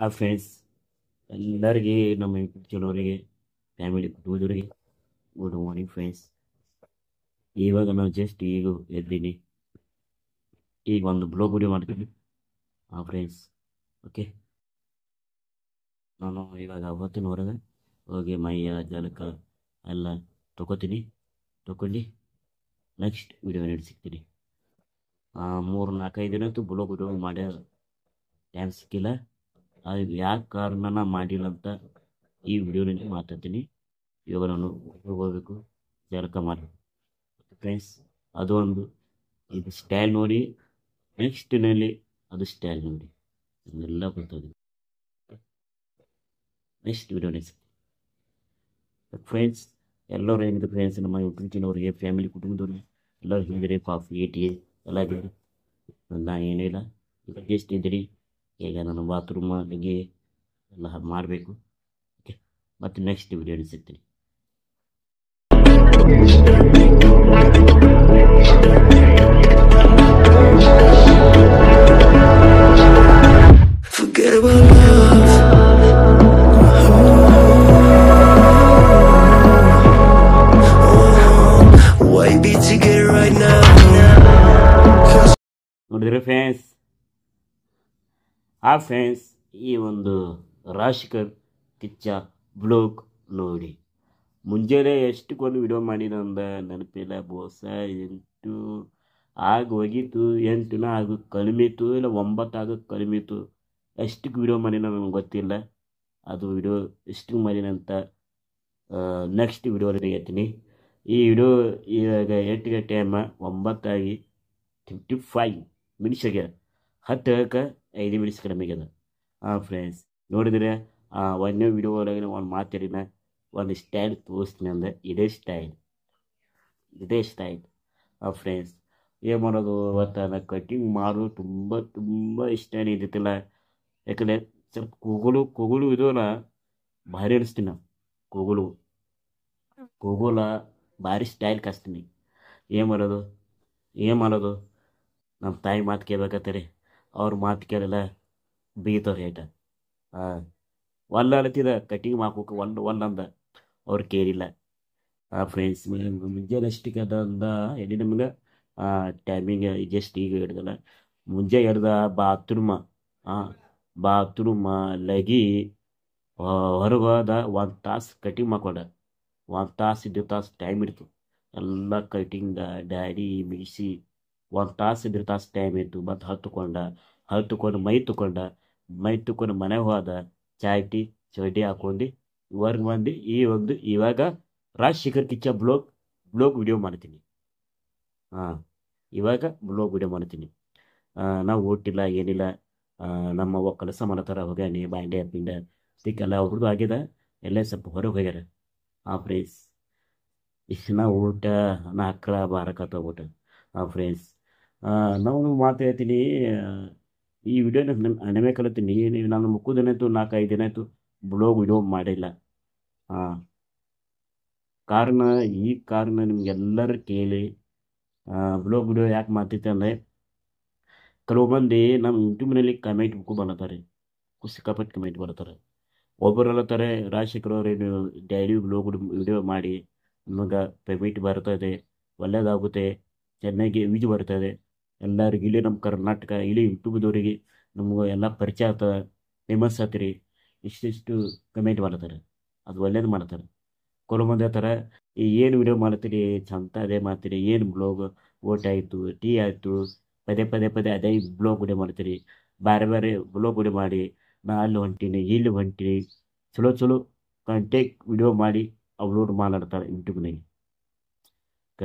ಆ ಫ್ರೆಂಡ್ಸ್ ಎಲ್ಲರಿಗೆ ನಮ್ಮ ಯೂಟ್ಯೂಬ್ ಚಾನಲ್ವರಿಗೆ ಫ್ಯಾಮಿಲಿ ಕುಟುಂಬದವರಿಗೆ ಗುಡ್ ಮಾರ್ನಿಂಗ್ ಫ್ರೆಂಡ್ಸ್. ಇವಾಗ ನಾವು ಜಸ್ಟ್ ಈಗ ಎದ್ದೀನಿ, ಈಗ ಒಂದು ಬ್ಲಾಗ್ ವಿಡಿಯೋ ಮಾಡ್ತೀನಿ ಫ್ರೆಂಡ್ಸ್. ಓಕೆ, ನಾನು ಇವಾಗ ಅವತ್ತಿನ ಹೊರಗೆ ಹೋಗಿ ಮೈಯ ಜಲಕ ಎಲ್ಲ ತಗೊಂಡು ನೆಕ್ಸ್ಟ್ ವಿಡಿಯೋ ಸಿಗ್ತೀನಿ. 3-4-5 ದಿನ ಬ್ಲಾಗ್ ವಿಡಿಯೋ ಮಾಡ್ಯ ಟೈಮ್ ಸಿಕ್ಕಿಲ್ಲ. ಅದು ಯಾಕೆ ಕಾರಣನ ಮಾಡಿಲ್ಲ ಅಂತ ಈ ವಿಡಿಯೋನಲ್ಲಿ ಮಾತಾಡ್ತೀನಿ. ಇವಾಗ ನಾನು ಹೋಗಬೇಕು, ಜಳಕ ಮಾಡಿ ಫ್ರೆಂಡ್ಸ್. ಅದು ಒಂದು ಇದು ಸ್ಟೈಲ್ ನೋಡಿ, ನೆಕ್ಸ್ಟ್ನಲ್ಲಿ ಅದು ಸ್ಟೈಲ್ ನೋಡಿ, ಇದನ್ನೆಲ್ಲ ಬರ್ತದೆ ನೆಕ್ಸ್ಟ್ ವಿಡಿಯೋನೇ ಫ್ರೆಂಡ್ಸ್. ಎಲ್ಲರೂ ಏನಿದೆ ಫ್ರೆಂಡ್ಸ್, ನಮ್ಮ ಯೂಟ್ಯೂಬ್ ಚಾನಲ್ವರಿಗೆ ಫ್ಯಾಮಿಲಿ ಕುಟುಂಬದವ್ರಿಗೆ ಎಲ್ಲರೂ ಹೇಳಿದರೆ ಕಾಫಿ ಟೀ ಎಲ್ಲ ಇದ್ದೀರಿ. ನಾ ಏನಿಲ್ಲ, ಈಗ ಜಸ್ಟ್ ಇದ್ದೀರಿ. ಈಗ ನಾನು ಬಾತ್ರೂಮ್ ಅಲ್ಲಿಗೆ ಎಲ್ಲ ಮಾಡಬೇಕು. ಓಕೆ, ಮತ್ತು ನೆಕ್ಸ್ಟ್ ವಿಡಿಯೋ ಸಿಗ್ತೀನಿ. Forget about love. Why be together right now? ನೋಡಿದ್ರೆ ಫ್ರೆಂಡ್ಸ್, ಫ್ರೆಂಡ್ಸ್ ಈ ಒಂದು ರಾಶಿಕರ್ ಕಿಚ್ಚ ಬ್ಲಾಗ್ ನೋಡಿ. ಮುಂಜಾನೆ ಎಷ್ಟಕ್ಕೊಂದು ವಿಡಿಯೋ ಮಾಡಿದಂದ ನೆನಪಿಲ್ಲ. ಬೋಸ 8 ಆಗ ಹೋಗಿತ್ತು, 8 ಆಗ ಕಡಿಮಿತ್ತು, ಇಲ್ಲ 9 ಆಗ ಕಡಿಮಿತ್ತು. ಎಷ್ಟಕ್ಕೆ ವಿಡಿಯೋ ಮಾಡಿನ ನನಗೆ ಗೊತ್ತಿಲ್ಲ. ಅದು ವಿಡಿಯೋ ಎಷ್ಟು ಮಾಡಿನಂತ ನೆಕ್ಸ್ಟ್ ವಿಡಿಯೋದಲ್ಲಿ ಹೇಳ್ತೀನಿ. ಈ ವಿಡಿಯೋ ಇವಾಗ 8 ಟೈಮ್ 9:55 ಆಗ್ಯದ. 10 5 ಮಿನಿಟ್ಸ್ ಕಡಿಮೆ ಆಗ್ಯದ. ಫ್ರೆಂಡ್ಸ್ ನೋಡಿದರೆ ಒಂದೇ ವಿಡಿಯೋ ಒಳಗೆ ಒಂದು ಮಾತಾಡಿನ ಒಂದು ಸ್ಟೈಲ್ ತೋರಿಸ್ತೀನಿ ಅಂದೆ. ಇದೇ ಸ್ಟೈಲ್ ಫ್ರೆಂಡ್ಸ್. ಏನು ಮಾಡೋದು ಇವತ್ತು ಕಟಿಂಗ್ ಮಾಡೋದು ತುಂಬ ಇಷ್ಟ ಇದ್ದಿತ್ತಿಲ್ಲ. ಯಾಕಂದರೆ ಸ್ವಲ್ಪ ಕೂಗುಲು ಇದಲ್ಲ ಭಾರಿ ಅನಿಸ್ತೀನಿ. ನಾವು ಕೂಗುಲ ಭಾರಿ ಸ್ಟೈಲ್ ಕಸ್ತೀನಿ. ಏನು ಮಾಡೋದು ನಮ್ಮ ತಾಯಿ ಮಾತು ಕೇಳ್ಬೇಕತ್ತಾರೆ. ಅವ್ರ ಮಾತು ಕೇಳಲ್ಲ, ಬೀತವ್ರು ಹೇಟ. ಅಲತ್ತಿದ ಕಟಿಂಗ್ ಮಾಡ್ಕೋಕೆ ಅಂದ ಅವ್ರು ಕೇಳಿಲ್ಲ. ಫ್ರೆಂಡ್ಸ್ ಮುಂಜಾನೆ ಅಷ್ಟಕ್ಕೆ ಅದಂದ ಎಲ್ಲಿ ನಮ್ಗೆ ಟೈಮಿಂಗ್ ಜಸ್ಟ್ ಈಗ ಹಿಡ್ದಲ್ಲ. ಮುಂಜಾನೆ ಹಿಡ್ದ ಬಾತ್ರೂಮ ಲಗಿ ಹೊರಗೆ ಹೋದ. 1 ತಾಸು ಕಟಿಂಗ್ ಮಾಡ್ಕೊಂಡ. 1 ತಾಸು 2 ತಾಸು ಟೈಮ್ ಇಡ್ತು ಎಲ್ಲ ಕಟಿಂಗ್ ಡ್ಯಾಡಿ ಮಿಗಿಸಿ. 1 ತಾಸು 2 ತಾಸು ಟೈಮ್ ಇತ್ತು. ಮತ್ತು ಹತ್ತುಕೊಂಡು ಮೈ ತುಕೊಂಡು ಮನೆಗೆ ಹೋದ. ಚಾಯ್ ಟೀ ಚಡ್ಡಿ ಹಾಕೊಂಡು ಹೊರ್ಗೆ ಬಂದು ಇವಾಗ ರಾಜಶೇಖರ್ ಕಿಚ್ಚ ಬ್ಲಾಗ್ ವಿಡಿಯೋ ಮಾಡ್ತೀನಿ. ಇವಾಗ ಬ್ಲಾಗ್ ವಿಡಿಯೋ ಮಾಡ್ತೀನಿ. ನಾವು ಓಟಿಲ್ಲ ಏನಿಲ್ಲ. ನಮ್ಮವ್ವ ಕೆಲಸ ಮಾಡತ್ತಾರ, ಹೋಗ್ಯಾನಿ ಬಾಂಡೆ ಪಿಂಡೆ ಸಿಕ್ಕಲ್ಲ ಅವ್ರದ್ದು ಆಗಿದೆ. ಎಲ್ಲ ಸ್ವಲ್ಪ ಹೊರಗೆ ಹೋಗ್ಯಾರ. ಫ್ರೆಂಡ್ಸ್ ನಾವು ಊಟ 4-12 ಊಟ. ಫ್ರೆಂಡ್ಸ್ ನಾವು ಮಾತು ಹೇಳ್ತೀನಿ. ಈ ವಿಡಿಯೋನ ನನಮೆ ಕಲಿತೀನಿ. ನಾನು ಮುಕ್ಕುದೇನಾಯ್ತು 4-5 ದಿನ ಆಯಿತು ಬ್ಲಾಗ್ ವಿಡಿಯೋ ಮಾಡಿಲ್ಲ. ಈ ಕಾರಣ ನಿಮ್ಗೆಲ್ಲರೂ ಕೇಳಿ ಬ್ಲಾಗ್ ವಿಡಿಯೋ ಯಾಕೆ ಮಾಡ್ತಿದ್ದೆ ಅಂದರೆ, ಕೆಲವು ಮಂದಿ ನಮ್ಮ ಯೂಟ್ಯೂಬ್ನಲ್ಲಿ ಕಮೆಂಟ್ ಬರ್ತಾರೆ, ಸಿಕ್ಕಾಪಟ್ಟು ಕಮೆಂಟ್ ಬರ್ತಾರೆ. ಒಬ್ಬರು ಹೇಳ್ತಾರೆ, ರಾಜಶೇಖರ್ ಅವರೇನು ಡೈಲಿ ಬ್ಲಾಗ್ ವಿಡಿಯೋ ಮಾಡಿ ನಿಮಗೆ ಪೇಮೆಂಟ್ ಬರ್ತದೆ, ಒಳ್ಳೆಯದಾಗುತ್ತೆ, ಚೆನ್ನಾಗಿ ವ್ಯೂಜ್ ಬರ್ತದೆ, ಎಲ್ಲರಿಗೂ ಇಲ್ಲಿ ನಮ್ಮ ಕರ್ನಾಟಕ ಇಲ್ಲಿ ಯೂಟ್ಯೂಬ್ದವರಿಗೆ ನಮ್ಗೆ ಎಲ್ಲ ಪರಿಚಯ ಆಗ್ತದೆ, ಫೇಮಸ್ ಆಗ್ತೀರಿ, ಇಷ್ಟಿಷ್ಟು ಕಮೆಂಟ್ ಮಾಡ್ತಾರೆ. ಅದು ಒಳ್ಳೇದು ಮಾಡ್ತಾರೆ. ಕೆಲವು ಮಂದಿ ಹೇಳ್ತಾರೆ, ಏನು ವಿಡಿಯೋ ಮಾಡ್ತೀರಿ ಚಂದ ಅದೇ ಮಾಡ್ತೀರಿ, ಏನು ಬ್ಲಾಗ್ ಓಟ್ ಆಯಿತು ಟೀ ಆಯಿತು ಪದೇ ಅದೇ ಬ್ಲಾಗ್ ವಿಡಿಯೋ ಮಾಡ್ತೀರಿ, ಬೇರೆ ಬ್ಲಾಗ್ ವಿಡಿಯೋ ಮಾಡಿ ನಾ ಅಲ್ಲಿ ಹೊಂಟೀನಿ ಇಲ್ಲಿ ಹೊಂಟೀನಿ ಚಲೋ ಕಂಟೆಂಟ್ ವಿಡಿಯೋ ಮಾಡಿ ಅಪ್ಲೋಡ್ ಮಾಡ್ತಾರೆ ಯೂಟ್ಯೂಬ್ನಾಗೆ.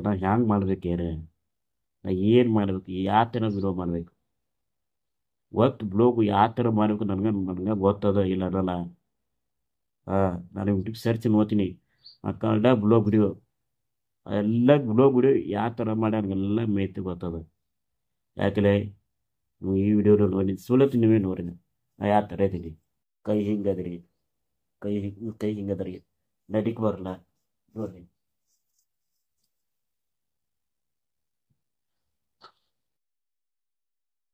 ನಾ ಹ್ಯಾಂಗೆ ಮಾಡ್ಬೇಕೇನು, ನಾ ಏನು ಮಾಡಬೇಕು, ಯಾವ ಥರ ವಿಡಿಯೋ ಮಾಡಬೇಕು, ಬ್ಲಾಗ್ ಯಾವ ಥರ ಮಾಡಬೇಕು ನನಗೆ ಗೊತ್ತದ ಇಲ್ಲ ಅನ್ನಲ್ಲ. ನಾನು ಯೂಟ್ಯೂಬ್ ಸರ್ಚ್ ನೋಡ್ತೀನಿ, ಕನ್ನಡ ಬ್ಲಾಗ್ ವಿಡಿಯೋ ಎಲ್ಲ ಬ್ಲಾಗ್ ವಿಡಿಯೋ ಯಾವ ಥರ ಮಾಡಿ ನನಗೆಲ್ಲ ಮಾಹಿತಿ ಗೊತ್ತದ. ಯಾಕಂದರೆ ಈ ವಿಡಿಯೋ ನೋಡಿ ಸುಲತ್ತು ನೀವೇ ನೋಡ್ರಿ. ನಾ ಯಾವ ಥರ ಇದ್ದೀನಿ, ಕೈ ಹಿಂಗದ್ರಿ, ಕೈ ಹಿಂಗದ್ರಿ, ನಡಿಗೆ ಬರಲ್ಲ ನೋಡ್ರಿ.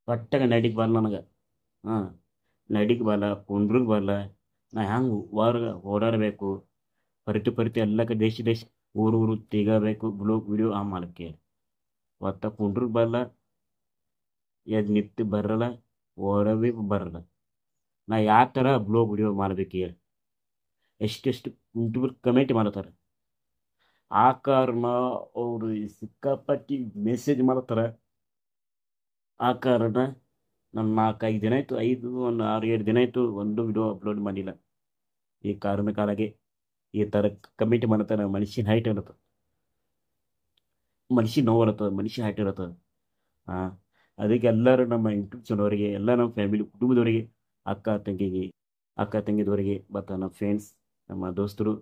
ಒಟ್ಟಾಗ ನಡಿಗೆ ಬರಲ್ಲ ನನಗೆ. ನಡಿಗೆ ಬರಲ್ಲ, ಕುಂಡ್ರಿಗೆ ಬರಲ್ಲ. ನಾ ಹೆಂಗೆ ಹೊರಗೆ ಓಡಾಡಬೇಕು, ಪರಿತಿ ಎಲ್ಲ ಕಡೆ ದೇಶ ಊರು ತಿಗಬೇಕು, ಬ್ಲಾಗ್ ವಿಡಿಯೋ ಮಾಡಕ್ಕೆ ಒತ್ತ ಕುಂಡ್ರಿಗೆ ಬರಲ್ಲ, ಎದ್ದು ನಿಂತು ಬರಲ್ಲ, ಓಡವಿ ಬರಲ್ಲ. ನಾ ಯಾವ ಥರ ಬ್ಲಾಗ್ ವಿಡಿಯೋ ಮಾಡ್ಬೇಕು ಹೇಳಿ? ಎಷ್ಟೆಷ್ಟು ಯೂಟ್ಯೂಬರ್ ಕಮೆಂಟ್ ಮಾಡ್ತಾರೆ. ಆ ಕಾರಣ ಅವರು ಸಿಕ್ಕಾಪಟ್ಟಿ ಮೆಸೇಜ್ ಮಾಡ್ತಾರೆ. ಆ ಕಾರಣ ನಾನು 4-5 ದಿನ ಆಯಿತು, ಒಂದು 6-7 ದಿನ ಆಯಿತು ಒಂದು ವಿಡಿಯೋ ಅಪ್ಲೋಡ್ ಮಾಡಿಲ್ಲ. ಈ ಕಾರಣಕ್ಕಾಗಿ ಈ ಥರ ಕಮೆಂಟ್ ಮಾಡ್ತಾರೆ. ಮನುಷ್ಯನ ಹೈಟ್ ಇರುತ್ತೆ, ಮನುಷ್ಯ ನೋವು ಇರ್ತದೆ, ಮನುಷ್ಯ ಹೈಟ್ ಇರ್ತದೆ. ಅದಕ್ಕೆ ಎಲ್ಲರೂ ನಮ್ಮ ಯೂಟ್ಯೂಬ್ ಚಾನಲ್ವರಿಗೆ, ಎಲ್ಲ ನಮ್ಮ ಫ್ಯಾಮಿಲಿ ಕುಟುಂಬದವರಿಗೆ, ಅಕ್ಕ ತಂಗಿದವರಿಗೆ ಮತ್ತು ನಮ್ಮ ಫ್ರೆಂಡ್ಸ್, ನಮ್ಮ ದೋಸ್ತರು,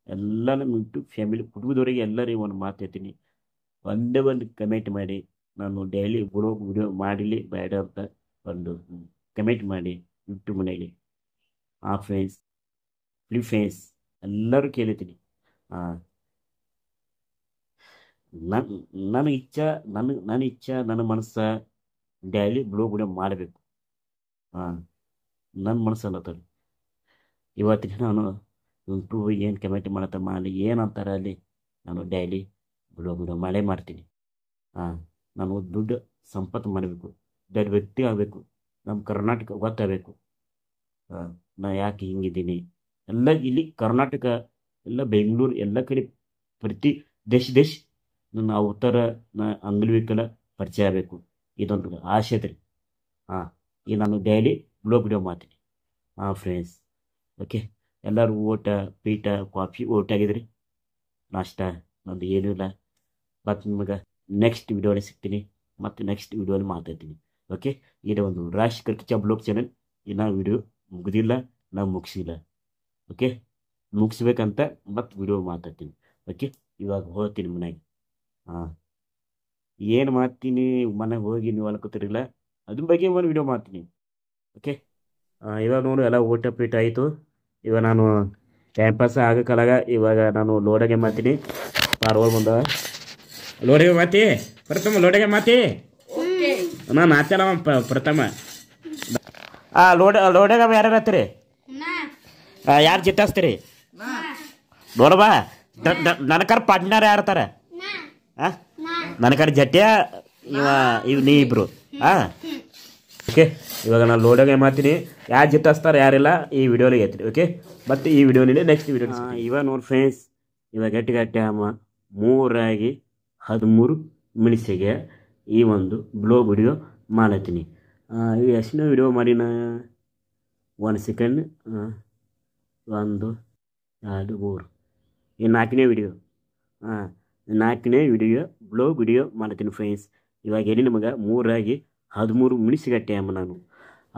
ಎಲ್ಲ ನಮ್ಮ ಯೂಟ್ಯೂಬ್ ಫ್ಯಾಮಿಲಿ ಕುಟುಂಬದವರಿಗೆ ಎಲ್ಲರಿಗೂ ಒಂದು ಮಾತು ಹೇಳ್ತೀನಿ. ಒಂದೇ ಒಂದು ಕಮೆಂಟ್ ಮಾಡಿ, ನಾನು ಡೈಲಿ ಬ್ಲಾಗ್ ವಿಡಿಯೋ ಮಾಡಿಲಿ ಬೇಡ ಅಂತ ಒಂದು ಕಮೆಂಟ್ ಮಾಡಿ ಯೂಟ್ಯೂಬ್ ಮನೆಯಲ್ಲಿ. ಫ್ರೆಂಡ್ಸ್, ಫ್ರೆಂಡ್ಸ್ ಎಲ್ಲರೂ ಕೇಳಿತೀನಿ. ನನ್ನ ಇಚ್ಛೆ, ನನ್ನ ಮನಸ್ಸು ಡೈಲಿ ಬ್ಲಾಗ್ ವಿಡಿಯೋ ಮಾಡಬೇಕು. ನನ್ನ ಮನಸ್ಸಲ್ಲತ್ತಲ್ಲ. ಇವತ್ತಿನ ನಾನು ಯೂಟ್ಯೂಬ್ ಏನು ಕಮೆಂಟ್ ಮಾಡಿ ಏನಂತಾರೆ ಅಲ್ಲಿ, ನಾನು ಡೈಲಿ ಬ್ಲಾಗ್ ವಿಡಿಯೋ ಮಾಡ್ತೀನಿ. ನಾನು ದುಡ್ಡು ಸಂಪತ್ತು ಮಾಡಬೇಕು, ದೊಡ್ಡ ವ್ಯಕ್ತಿ ಆಗಬೇಕು, ನಮ್ಮ ಕರ್ನಾಟಕ ಗೊತ್ತಾಗಬೇಕು. ನಾ ಯಾಕೆ ಹಿಂಗಿದ್ದೀನಿ ಎಲ್ಲ ಇಲ್ಲಿ ಕರ್ನಾಟಕ, ಎಲ್ಲ ಬೆಂಗಳೂರು, ಎಲ್ಲ ಕಡೆ ಪ್ರತಿ ದೇಶ ನನ್ನ ಅವತಾರ ಅಂಗವಿಕಲ ಪರಿಚಯ ಆಗಬೇಕು. ಇದೊಂದು ಆಸೆ ಐತ್ರಿ. ಈಗ ನಾನು ಡೈಲಿ ಬ್ಲಾಗ್ ವಿಡಿಯೋ ಮಾಡ್ತೀನಿ. Friends, okay. ಎಲ್ಲರೂ ಊಟ ಪೀಟ ಕಾಫಿ ಆಗಿದ್ರಿ, ನಾಷ್ಟ ನಂದು ಏನೂ ಇಲ್ಲ. ಮತ್ತು ನಿಮಗೆ ನೆಕ್ಸ್ಟ್ ವಿಡಿಯೋಲಿ ಸಿಗ್ತೀನಿ, ಮತ್ತು ನೆಕ್ಸ್ಟ್ ವಿಡಿಯೋಲಿ ಮಾತಾಡ್ತೀನಿ. ಓಕೆ. ಇದು ಒಂದು ರಾಜಶೇಖರ್ ಕಿಚ್ಚ ಬ್ಲಾಗ್ ಚಾನಲ್. ಇನ್ನೂ ವಿಡಿಯೋ ಮುಗಿದಿಲ್ಲ, ನಾವು ಮುಗಿಸಿಲ್ಲ. ಓಕೆ, ಮುಗಿಸ್ಬೇಕಂತ ಮತ್ತು ವಿಡಿಯೋ ಮಾತಾಡ್ತೀನಿ. ಓಕೆ, ಇವಾಗ ಹೋಗ್ತೀನಿ ಮನೆಗೆ. ಏನು ಮಾಡ್ತೀನಿ ಮನೆಗೆ ಹೋಗಿ ನೀವು ಅನ್ಕೋತಿರಲಿಲ್ಲ, ಅದ್ರ ಬಗ್ಗೆ ಒಂದು ವಿಡಿಯೋ ಮಾಡ್ತೀನಿ. ಓಕೆ. ಇವಾಗ ನೋಡು ಎಲ್ಲ ಊಟ ಪೀಟ ಆಯಿತು. ಇವಾಗ ನಾನು ಟೈಮ್ ಪಾಸ್ ಆಗಕ್ಕಲಾಗ ಇವಾಗ ನಾನು ಲೋಡಗೆ ಮಾಡ್ತೀನಿ. ಪಾರ್ವಲ್ ಬಂದವ ಲೋಡಿಗೆ ಮಾತಿ ಪ್ರಥಮ, ಲೋಡಿಗೆ ಮಾತಿ ನಾನು ನಾಚಲ ಪ್ರಥಮ. ಲೋಡಗ ಯಾರ್ಯಾರು ಹತ್ತೀರಿ? ಯಾರು ಜಿತ್ತಾಸ್ತೀರಿ ನೋಡಬಾ. ನನಕರ್ ಪಾರ್ಟ್ನರ್ ಯಾರ್ತಾರ? ನನಕರ್ ಜಟ್ಯ ಇವ್ ನೀ ಇಬ್ರು. ಓಕೆ, ಇವಾಗ ನಾನು ಲೋಡಗೆ ಮಾಡ್ತೀನಿ. ಯಾರು ಜಿತ್ತಾಸ್ತಾರೆ ಯಾರಿಲ್ಲ ಈ ವಿಡಿಯೋಲಿ ಐತ್ರಿ. ಓಕೆ, ಮತ್ತು ಈ ವಿಡಿಯೋನಲ್ಲಿ ನೆಕ್ಸ್ಟ್ ವಿಡಿಯೋ ಇವಾಗ ನೋಡಿ ಫ್ರೆಂಡ್ಸ್, ಇವಾಗ ಗಟ್ಟಿ ಅಮ್ಮ 3-13 ಮಿನಿಟ್ಸಿಗೆ ಈ ಒಂದು ಬ್ಲಾಗ್ ವಿಡಿಯೋ ಮಾಡತ್ತೀನಿ. ಈ ಎಷ್ಟನೇ ವಿಡಿಯೋ ಮಾಡಿನ 1 ಸೆಕೆಂಡ್, 1 2 3, ಈ 4ನೇ ವಿಡಿಯೋ. 4ನೇ ವಿಡಿಯೋ ಬ್ಲಾಗ್ ವಿಡಿಯೋ ಮಾಡ್ತೀನಿ ಫ್ರೆಂಡ್ಸ್. ಇವಾಗ ಎಲ್ಲಿ ನಮಗೆ 3-13 ಮಿನಿಟ್ಸಿಗೆ ಟೈಮ್. ನಾನು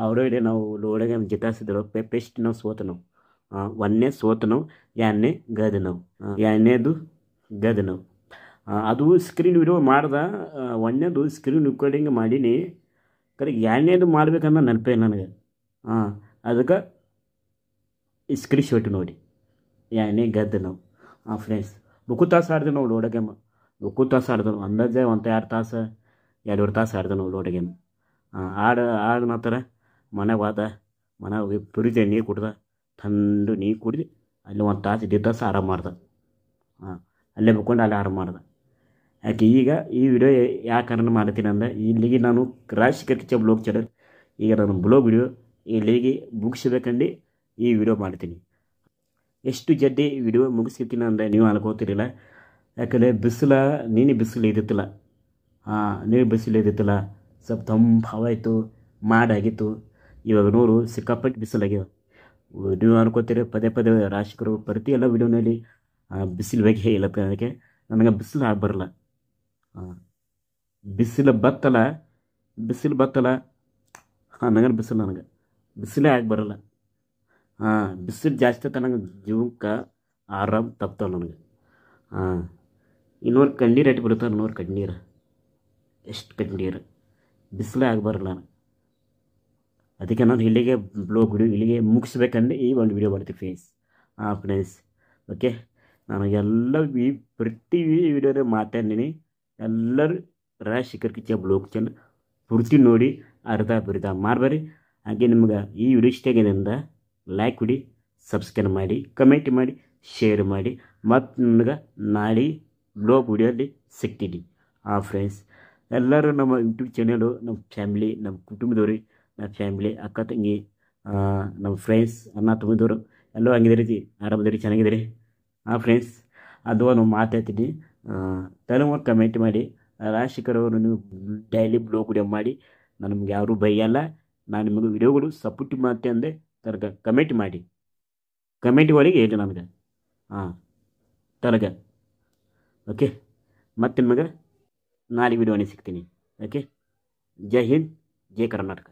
ಅವರೇ ನಾವು ಲೋಡಗೆ ಜಿತಾಸಿದ್ರು ಪೆಸ್ಟ್ ನಾವು ಸೋತ ನಾವು 1ನೇ ಸೋತ ನಾವು, 2ನೇ ಗದ ನಾವು, 2ನೇದು ಗದ ನಾವು. ಅದು ಸ್ಕ್ರೀನ್ ವಿಡಿಯೋ ಮಾಡ್ದೆ. 1ನೇದು ಸ್ಕ್ರೀನ್ ರೆಕಾರ್ಡಿಂಗ್ ಮಾಡೀನಿ, ಕರೆ 2ನೇದು ಮಾಡ್ಬೇಕನ್ನ ನೆನಪೇ ನನಗೆ. ಅದಕ್ಕೆ ಸ್ಕ್ರೀನ್ ಶಾಟ್ ನೋಡಿ 2ನೇ ಗದ್ದೆ ನಾವು. ಫ್ರೆಂಡ್ಸ್, ಬುಕ್ಕು ತಾಸು ಆಡ್ದೆ ನಾವು ಲೋಡ ಗೇಮ್. ಬುಕ್ಕು ತಾಸು ಆಡ್ದೆವು, ಅಂದಾಜೆ 1-2 ತಾಸು 2-2 ತಾಸು ಆಡ್ದೆ ನಾವು ಲೋಡ ಗೇಮ್. ಆಡ ನಂತರ ಮನೆಗೆ ಹೋದ, ಮನೆಗೆ ಪುರಿದೆ ನೀರು ಕುಡ್ದೆ, ಥಂಡು ನೀರು ಕುಡ್ದು ಅಲ್ಲಿ 1 ತಾಸು 2 ತಾಸು ಆರಾಮ ಮಾಡ್ದೆ. ಅಲ್ಲೇ ಮುಕ್ಕೊಂಡು ಅಲ್ಲೇ ಆರಾಮ ಮಾಡ್ದೆ. ಯಾಕೆ ಈಗ ಈ ವಿಡಿಯೋ ಯಾವ ಕಾರಣ ಮಾಡ್ತೀನಿ ಅಂದರೆ, ಇಲ್ಲಿಗೆ ನಾನು ರಾಜಶೇಖರ್ ಕಿಚ್ಚ ಬ್ಲಾಗ್ ಚಾನಲ್, ಈಗ ನಾನು ಬ್ಲಾಗ್ ವಿಡಿಯೋ ಇಲ್ಲಿಗೆ ಮುಗಿಸ್ಬೇಕಂಡು ಈ ವಿಡಿಯೋ ಮಾಡ್ತೀನಿ. ಎಷ್ಟು ಜಲ್ದಿ ವಿಡಿಯೋ ಮುಗಿಸ್ತೀನಿ ಅಂದರೆ ನೀವು ಅನ್ಕೋತಿರಿಲ್ಲ. ಯಾಕಂದರೆ ನೀನು ಬಿಸಿಲು ಇದ್ದಿತ್ತಿಲ್ಲ. ಬಿಸಿಲು ಇದ್ದಿತ್ತಿಲ್ಲ, ಸ್ವಲ್ಪ ತಂಪು ಹವಾಯಿತು, ಮಾಡಾಗಿತ್ತು. ಇವಾಗ ನೋಡು ಸಿಕ್ಕಾಪಟ್ಟು ಬಿಸಿಲಾಗ್ಯವ. ನೀವು ಅನ್ಕೋತೀರಿ ಪದೇ ರಾಜಶೇಖರು ಪ್ರತಿ ಎಲ್ಲ ವಿಡಿಯೋನಲ್ಲಿ ಬಿಸಿಲು ಬಗ್ಗೆ ಹೇಳತ್ತೆ. ಅದಕ್ಕೆ ನನಗೆ ಬಿಸಿಲು ಆಗಿ ಬರಲ್ಲ. ಬಿಸಿಲು ಬತ್ತಲ್ಲ ನನಗೆ ಬಿಸಿಲೇ ಆಗಿ ಬರಲ್ಲ. ಬಿಸಿಲು ಜಾಸ್ತಿ ಆತ ನಂಗೆ ಜೀವಕ್ಕೆ ಆರಾಮ್ ತಪ್ತಾವ ನನಗೆ. ಇನ್ನೂರು ಕಣ್ಣೀರು ಎಟ್ಟು ಬಿಡ್ತಾವೆ, 100 ಕಣ್ಣೀರು, ಎಷ್ಟು ಕಣ್ಣೀರು, ಬಿಸಿಲೇ ಆಗಿ ಬರಲ್ಲ ನನಗೆ. ಅದಕ್ಕೆ ನಾನು ಇಲ್ಲಿಗೆ ಬ್ಲಾಗ್ ವಿಡಿಯೋ ಇಲ್ಲಿಗೆ ಮುಗಿಸ್ಬೇಕಂದ್ರೆ ಈ ಒಂದು ವಿಡಿಯೋ ಮಾಡ್ತೀವಿ ಫ್ರೆಂಡ್ಸ್. ಓಕೆ, ನಾನು ಎಲ್ಲ ಪ್ರತಿ ವಿಡಿಯೋದ ಮಾತಾಡಿನಿ. ಎಲ್ಲರೂ ರಾಜಶೇಖರ್ ಕಿಚ್ಚ ಬ್ಲಾಗ್ ಚಾನಲ್ ಪೂರ್ತಿ ನೋಡಿ ಅರ್ಧ ಬರ್ಧ ಮಾಡಬೇಡಿ. ಹಾಗೆ ನಿಮ್ಗೆ ಈ ವಿಡಿಯೋ ಇಷ್ಟ ಆಗಿದ್ದರಿಂದ ಲೈಕ್ ಕೊಡಿ, ಸಬ್ಸ್ಕ್ರೈಬ್ ಮಾಡಿ, ಕಮೆಂಟ್ ಮಾಡಿ, ಶೇರ್ ಮಾಡಿ. ಮತ್ತು ನಿಮ್ಗೆ ನಾಳೆ ಬ್ಲಾಗ್ ವಿಡಿಯೋಲ್ಲಿ ಸಿಗ್ತೀನಿ. ಫ್ರೆಂಡ್ಸ್, ಎಲ್ಲರೂ ನಮ್ಮ ಯೂಟ್ಯೂಬ್ ಚಾನಲು, ನಮ್ಮ ಫ್ಯಾಮಿಲಿ, ನಮ್ಮ ಕುಟುಂಬದವ್ರು, ನಮ್ಮ ಫ್ಯಾಮಿಲಿ, ಅಕ್ಕ ತಂಗಿ, ನಮ್ಮ ಫ್ರೆಂಡ್ಸ್, ಅಣ್ಣ ತಮ್ಮದವರು ಎಲ್ಲರೂ ಹಂಗಿದ್ದೀರಿ, ಆರಾಮದಿರಿ, ಚೆನ್ನಾಗಿದ್ದೀರಿ. ಫ್ರೆಂಡ್ಸ್, ಅದು ನಾವು ಮಾತಾಡ್ತೀನಿ. ತಲೆಮಾರು ಕಮೆಂಟ್ ಮಾಡಿ. ರಾಜಶೇಖರ್ ಅವರು ನೀವು ಡೈಲಿ ಬ್ಲಾಗ್ ವಿಡಿಯೋ ಮಾಡಿ, ನಾನು ನಿಮ್ಗೆ ಯಾರೂ ಬೈಯಲ್ಲ. ನಾನು ನಿಮಗೆ ವಿಡಿಯೋಗಳು ಸಪೋರ್ಟ್ ಮಾಡ್ತೆ ಅಂದರೆ ತನಕ ಕಮೆಂಟ್ ಮಾಡಿ. ಕಮೆಂಟ್ ಒಳಗೆ ಹೇಳಿ ನನಗೆ ತನಕ. ಓಕೆ, ಮತ್ತೆ ನಿಮಗೆ ನಾಳೆ ವಿಡಿಯೋನೇ ಸಿಗ್ತೀನಿ. ಓಕೆ, ಜೈ ಹಿಂದ್, ಜೈ ಕರ್ನಾಟಕ.